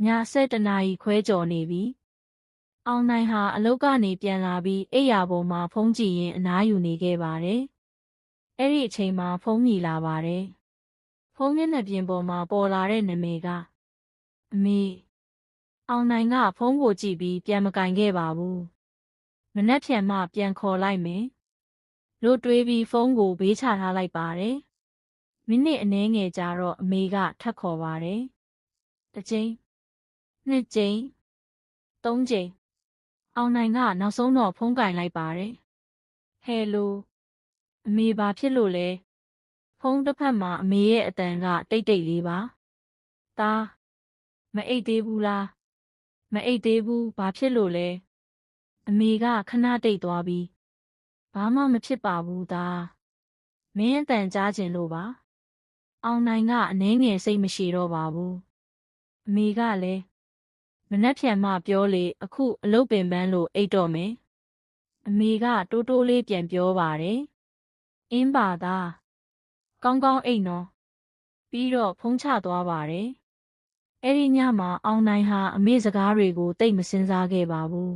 ည7 နာရီခွဲကျော်နေပြီ။အောင်နိုင်ဟာအလုပ်ကနေပြန်လာပြီးအိပ်ယာပေါ်မှာဖုန်းကြည့်ရင်အနားယူနေခဲ့ပါတယ်။အဲ့ဒီအချိန်မှာဖုန်းမြည်လာပါတယ်။ဖုန်းမျက်နှာပြင်ပေါ်မှာပေါ်လာတဲ့နာမည်ကအမေ။အောင်နိုင်ကဖုန်းကိုကြည့်ပြီးပြန်မကင်ခဲ့ပါဘူး။မနက်ဖြန်မှပြန်ခေါ်လိုက်မယ်။လို့တွေးပြီးဖုန်းကိုဘေးချထားလိုက်ပါတယ်။မိနစ်အနည်းငယ်ကြာတော့အမေကထပ်ခေါ်ပါတယ်။တစ်ကြိမ်နှစ်ကြိမ်သုံးကြိမ်အောင်နိုင်ကနောက်ဆုံးတော့ဖုန်းကင်လိုက်ပါတယ်ဟယ်လိုအမေဘာဖြစ်လို့လဲဖုန်းတစ်ဖက်မှာအမေရဲ့အတန်ကတိတ်တိတ်လေးပါတားမအိတ်သေးဘူးလားမအိတ်သေးဘူးဘာဖြစ်လို့လဲအမေကခဏတိတ်သွားပြီးဘာမှမဖြစ်ပါဘူးသားမင်းအတန်ကြားကျင်လို့ပါအောင်နိုင်ကအနှဲငယ်စိတ်မရှိတော့ပါဘူးအမေကလည်းမနှက်ဖြန်မှပြောလေအခုအလုပ်ပင်ပန်းလို့အိတ်တော့မယ်အမေကတိုးတိုးလေးပြန်ပြောပါတယ်အင်းပါသားကောင်းကောင်းအိတ်နော်ပြီးတော့ဖုံးချသွားပါတယ်အဲ့ဒီညမှာအောင်နိုင်ဟာအမေစကားတွေကိုတိတ်မစင်စားခဲ့ပါဘူး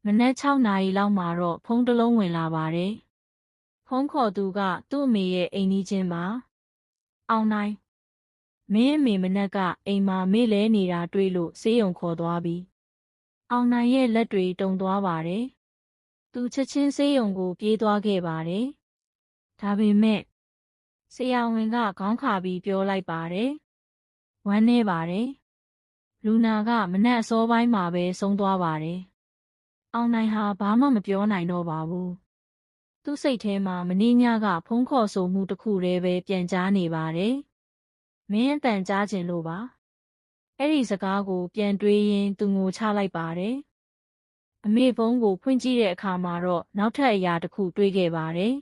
မနက်6 နာရီလောက်မှာတော့ဖုန်းတစ်လုံးဝင်လာပါတယ်ဖုန်းခေါ်သူကသူ့အမေရဲ့အိမ်နီးချင်းပါအောင်နိုင်မင်းအမေမနက်ကအိမ်မှာမေ့လဲနေတာတွေ့လို့ဆေးရုံခေါ်သွားပြီအောင်နိုင်ရဲ့လက်တွေတုန်သွားပါတယ်သူချက်ချင်းဆေးရုံကိုပြေးသွားခဲ့ပါတယ်ဒါပေမဲ့ဆရာဝန်ကခေါင်းခါပြီးပြောလိုက်ပါတယ်ဝမ်းနေပါတယ်လူနာကမနက်အစောပိုင်းမှာပဲဆုံးသွားပါတယ်အောင်နိုင်ဟာဘာမှမပြောနိုင်တော့ပါဘူးသူ့စိတ်ထဲမှာမင်းညကဖုန်းခေါ်ဆိုမှုတစ်ခုတည်းပဲပြန်ကြားနေပါတယ်မင်းအတန်ကြားခြင်းလို့ပါအဲ့ဒီစကားကိုပြန်တွေးရင်းသူငိုချလိုက်ပါတယ်အမေဖုန်းကိုဖွင့်ကြည့်တဲ့အခါမှာတော့နောက်ထပ်အရာတစ်ခုတွေးခဲ့ပါတယ်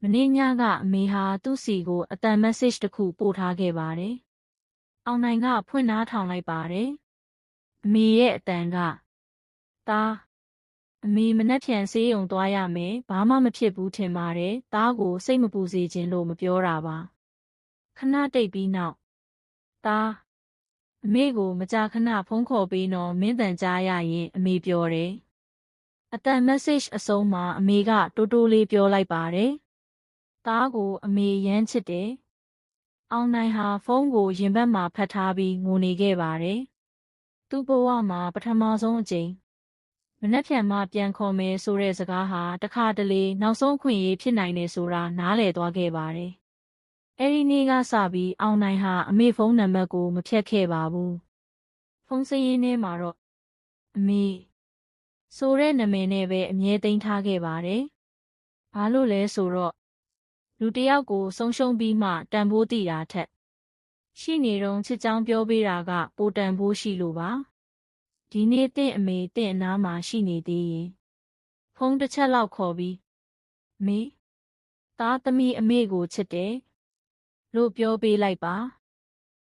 မင်းညကအမေဟာသူ့စီကိုအတန် message တစ်ခုပို့ထားခဲ့ပါတယ်အောင်နိုင်ကဖွင့်နားထောင်လိုက်ပါတယ်အမေရဲ့အတန်ကသားအမေမနှက်ဖြန်ဆေးရုံသွားရမယ်ဘာမှမဖြစ်ဘူးထင်ပါတယ်သားကိုစိတ်မပူစေခြင်းလို့မပြောတာပါခဏတိတ်ပြီးနောက်သားအမေကိုမကြာခဏဖုန်းခေါ်ပေးတော့မင်းတန်ကြားရရင်အမေပြောတယ်အတန် message အဆုံးမှာအမေကတိုးတိုးလေးပြောလိုက်ပါတယ်သားကိုအမေရမ်းချစ်တယ်အောင်နိုင်ဟာဖုန်းကိုရင်ဘတ်မှာဖတ်ထားပြီးငိုနေခဲ့ပါတယ်သူ့ဘဝမှာပထမဆုံးအကြိမ်မနှက်ဖြန်မှပြန်ခေါ်မယ်ဆိုတဲ့စကားဟာတခါတလေနောက်ဆုံးအခွင့်အရေးဖြစ်နိုင်တယ်ဆိုတာနားလည်သွားခဲ့ပါတယ်အဲ့ဒီနေ့ကစပြီးအောင်နိုင်ဟာအမေဖုန်းနံပါတ်ကိုမဖြတ်ခဲ့ပါဘူးဖုန်းစရင်းထဲမှာတော့အမေဆိုတဲ့နာမည်နဲ့ပဲအမြဲသိမ်းထားခဲ့ပါတယ်ဘာလို့လဲဆိုတော့လူတစ်ယောက်ကိုဆုံးရှုံးပြီးမှတန်ဖိုးသိတာထက်ရှိနေတော့ချစ်ကြောင်းပြောပေးတာကပိုတန်ဖိုးရှိလို့ပါဒီနေ့တင့်အမေတင့်အနားမှာရှိနေသေးရင်ဖုန်းတစ်ချက်လောက်ခေါ်ပြီးမေသားသမီးအမေကိုချစ်တယ်လို့ပြောပေးလိုက်ပါ